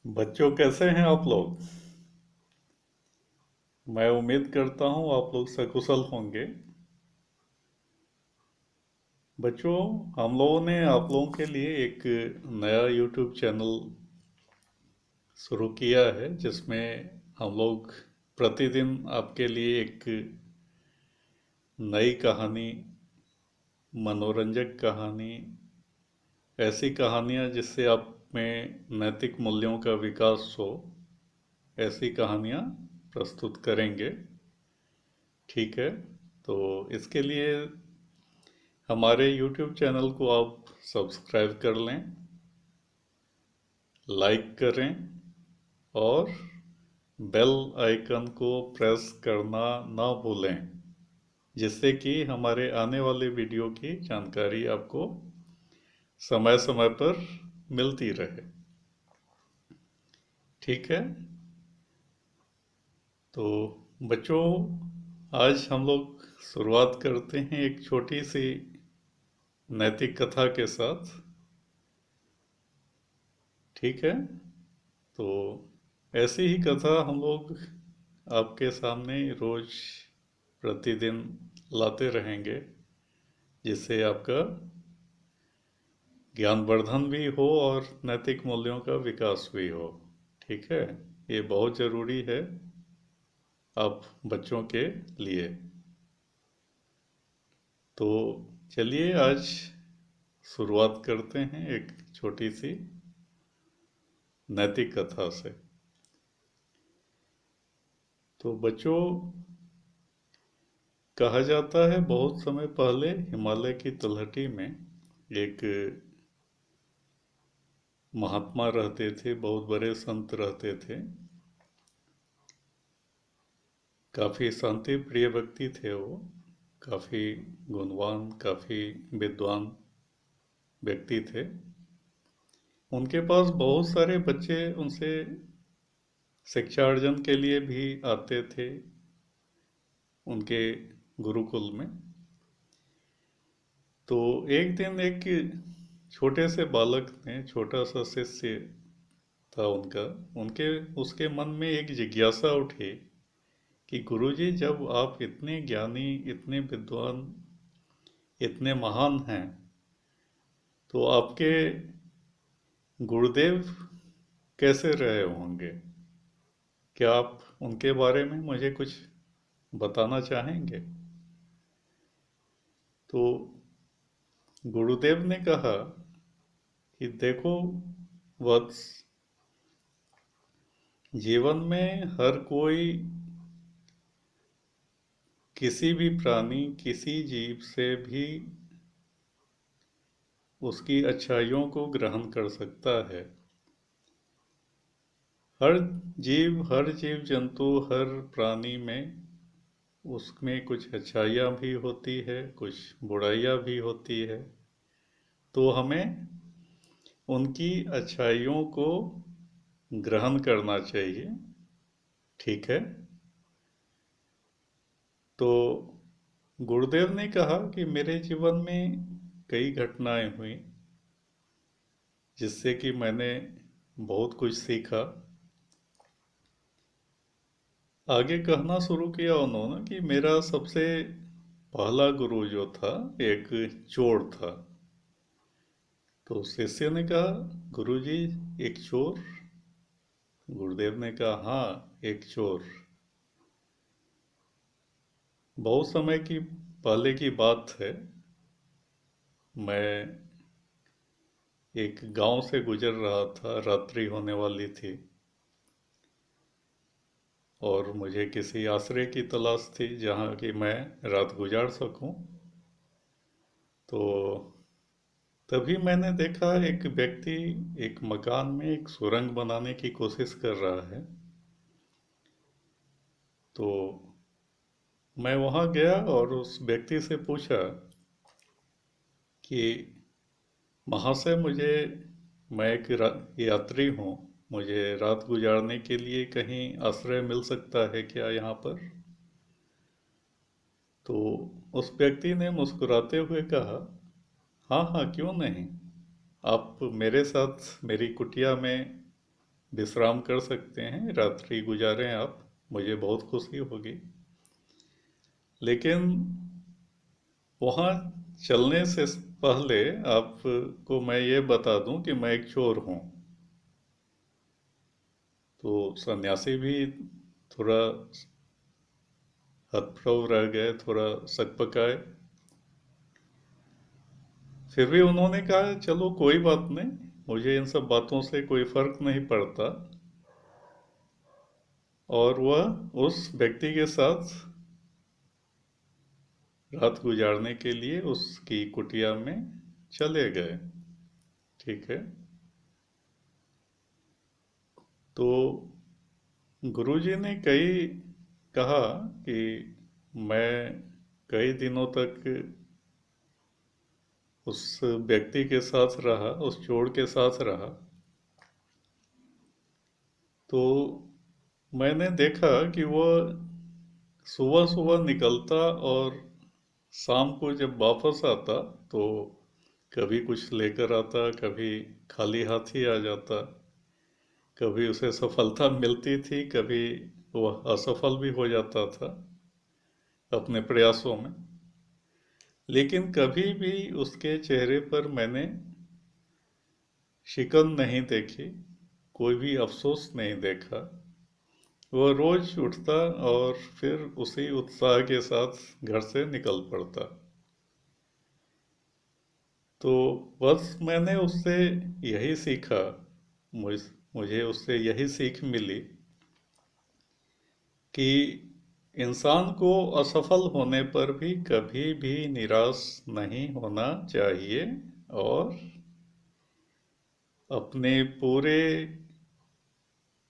बच्चों कैसे हैं आप लोग। मैं उम्मीद करता हूँ आप लोग सकुशल होंगे। बच्चों, हम लोगों ने आप लोगों के लिए एक नया YouTube चैनल शुरू किया है जिसमें हम लोग प्रतिदिन आपके लिए एक नई कहानी, मनोरंजक कहानी, ऐसी कहानियाँ जिससे आप में नैतिक मूल्यों का विकास हो, ऐसी कहानियाँ प्रस्तुत करेंगे। ठीक है। तो इसके लिए हमारे YouTube चैनल को आप सब्सक्राइब कर लें, लाइक करें और बेल आइकन को प्रेस करना ना भूलें, जिससे कि हमारे आने वाले वीडियो की जानकारी आपको समय समय पर मिलती रहे। ठीक है। तो बच्चों, आज हम लोग शुरुआत करते हैं एक छोटी सी नैतिक कथा के साथ। ठीक है। तो ऐसी ही कथा हम लोग आपके सामने रोज प्रतिदिन लाते रहेंगे, जिससे आपका ज्ञानवर्धन भी हो और नैतिक मूल्यों का विकास भी हो। ठीक है। ये बहुत ज़रूरी है आप बच्चों के लिए। तो चलिए आज शुरुआत करते हैं एक छोटी सी नैतिक कथा से। तो बच्चों, कहा जाता है बहुत समय पहले हिमालय की तलहटी में एक महात्मा रहते थे, बहुत बड़े संत रहते थे। काफ़ी शांति प्रिय व्यक्ति थे वो, काफ़ी गुणवान, काफ़ी विद्वान व्यक्ति थे। उनके पास बहुत सारे बच्चे उनसे शिक्षा अर्जन के लिए भी आते थे उनके गुरुकुल में। तो एक दिन एक छोटे से बालक ने, छोटा सा शिष्य था उनका, उनके उसके मन में एक जिज्ञासा उठी कि गुरुजी, जब आप इतने ज्ञानी, इतने विद्वान, इतने महान हैं, तो आपके गुरुदेव कैसे रहे होंगे? क्या आप उनके बारे में मुझे कुछ बताना चाहेंगे? तो गुरुदेव ने कहा कि देखो वत्स, जीवन में हर कोई किसी भी प्राणी, किसी जीव से भी उसकी अच्छाइयों को ग्रहण कर सकता है। हर जीव जंतु, हर प्राणी में उसमें कुछ अच्छाइयाँ भी होती है, कुछ बुराइयाँ भी होती है। तो हमें उनकी अच्छाइयों को ग्रहण करना चाहिए। ठीक है। तो गुरुदेव ने कहा कि मेरे जीवन में कई घटनाएं हुई जिससे कि मैंने बहुत कुछ सीखा। आगे कहना शुरू किया उन्होंने कि मेरा सबसे पहला गुरु जो था, एक चोर था। तो शिष्य ने कहा, गुरुजी, एक चोर? गुरुदेव ने कहा, हाँ, एक चोर। बहुत समय की पहले की बात है। मैं एक गांव से गुजर रहा था, रात्रि होने वाली थी और मुझे किसी आश्रय की तलाश थी जहाँ कि मैं रात गुजार सकूं। तो तभी मैंने देखा एक व्यक्ति एक मकान में एक सुरंग बनाने की कोशिश कर रहा है। तो मैं वहाँ गया और उस व्यक्ति से पूछा कि महाशय, मैं एक यात्री हूँ, मुझे रात गुजारने के लिए कहीं आश्रय मिल सकता है क्या यहाँ पर? तो उस व्यक्ति ने मुस्कुराते हुए कहा, हाँ हाँ, क्यों नहीं, आप मेरे साथ मेरी कुटिया में विश्राम कर सकते हैं, रात्रि गुजारें आप, मुझे बहुत खुशी होगी। लेकिन वहाँ चलने से पहले आपको मैं ये बता दूं कि मैं एक चोर हूँ। तो सन्यासी भी थोड़ा हतप्रभ रह गए, थोड़ा सकपकाए। फिर भी उन्होंने कहा चलो कोई बात नहीं, मुझे इन सब बातों से कोई फर्क नहीं पड़ता। और वह उस व्यक्ति के साथ रात गुजारने के लिए उसकी कुटिया में चले गए। ठीक है। तो गुरुजी ने कहा कि मैं कई दिनों तक उस व्यक्ति के साथ रहा, उस चोर के साथ रहा। तो मैंने देखा कि वह सुबह सुबह निकलता और शाम को जब वापस आता तो कभी कुछ लेकर आता, कभी खाली हाथ ही आ जाता। कभी उसे सफलता मिलती थी, कभी वह असफल भी हो जाता था अपने प्रयासों में। लेकिन कभी भी उसके चेहरे पर मैंने शिकन नहीं देखी, कोई भी अफसोस नहीं देखा। वह रोज उठता और फिर उसी उत्साह के साथ घर से निकल पड़ता। तो बस मैंने उससे यही सीखा, मुझे उससे यही सीख मिली कि इंसान को असफल होने पर भी कभी भी निराश नहीं होना चाहिए और अपने पूरे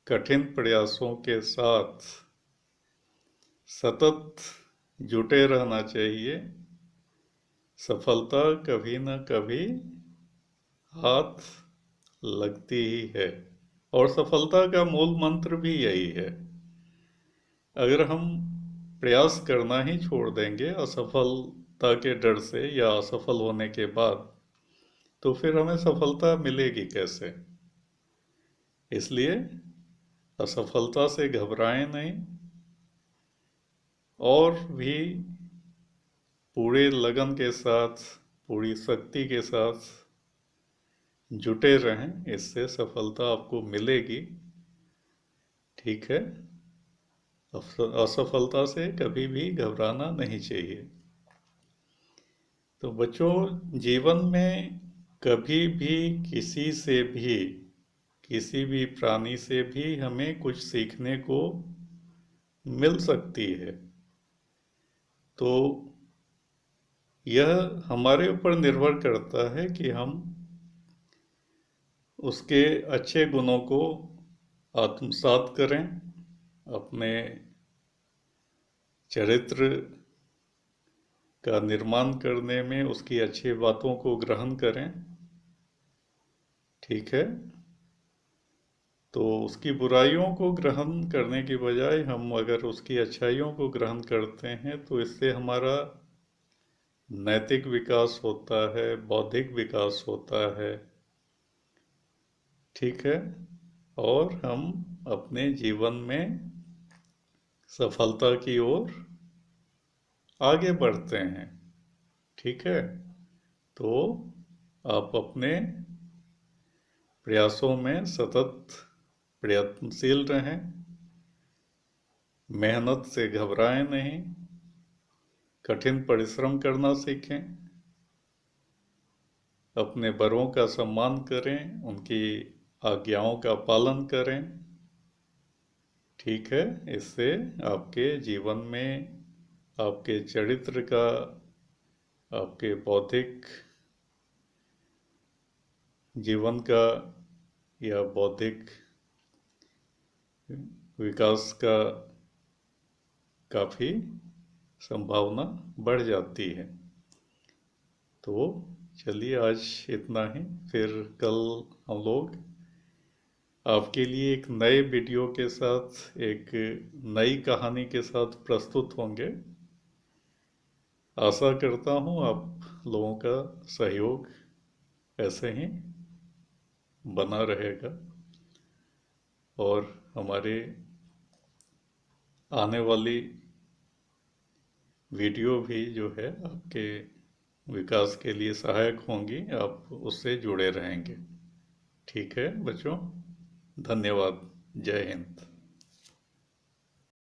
कठिन प्रयासों के साथ सतत जुटे रहना चाहिए। सफलता कभी न कभी हाथ लगती ही है। और सफलता का मूल मंत्र भी यही है। अगर हम प्रयास करना ही छोड़ देंगे असफलता के डर से या असफल होने के बाद, तो फिर हमें सफलता मिलेगी कैसे? इसलिए असफलता से घबराएं नहीं और भी पूरे लगन के साथ, पूरी शक्ति के साथ जुटे रहें, इससे सफलता आपको मिलेगी। ठीक है। असफलता से कभी भी घबराना नहीं चाहिए। तो बच्चों, जीवन में कभी भी किसी से भी, किसी भी प्राणी से भी हमें कुछ सीखने को मिल सकती है। तो यह हमारे ऊपर निर्भर करता है कि हम उसके अच्छे गुणों को आत्मसात करें, अपने चरित्र का निर्माण करने में उसकी अच्छी बातों को ग्रहण करें। ठीक है। तो उसकी बुराइयों को ग्रहण करने की बजाय हम अगर उसकी अच्छाइयों को ग्रहण करते हैं तो इससे हमारा नैतिक विकास होता है, बौद्धिक विकास होता है। ठीक है। और हम अपने जीवन में सफलता की ओर आगे बढ़ते हैं। ठीक है। तो आप अपने प्रयासों में सतत प्रयत्नशील रहें, मेहनत से घबराएं नहीं, कठिन परिश्रम करना सीखें, अपने बड़ों का सम्मान करें, उनकी आज्ञाओं का पालन करें। ठीक है। इससे आपके जीवन में आपके चरित्र का, आपके बौद्धिक जीवन का या बौद्धिक विकास का काफ़ी संभावना बढ़ जाती है। तो चलिए आज इतना ही, फिर कल हम लोग आपके लिए एक नए वीडियो के साथ, एक नई कहानी के साथ प्रस्तुत होंगे। आशा करता हूँ आप लोगों का सहयोग ऐसे ही बना रहेगा। और हमारे आने वाली वीडियो भी जो है आपके विकास के लिए सहायक होंगी, आप उससे जुड़े रहेंगे। ठीक है बच्चों, धन्यवाद। जय हिंद।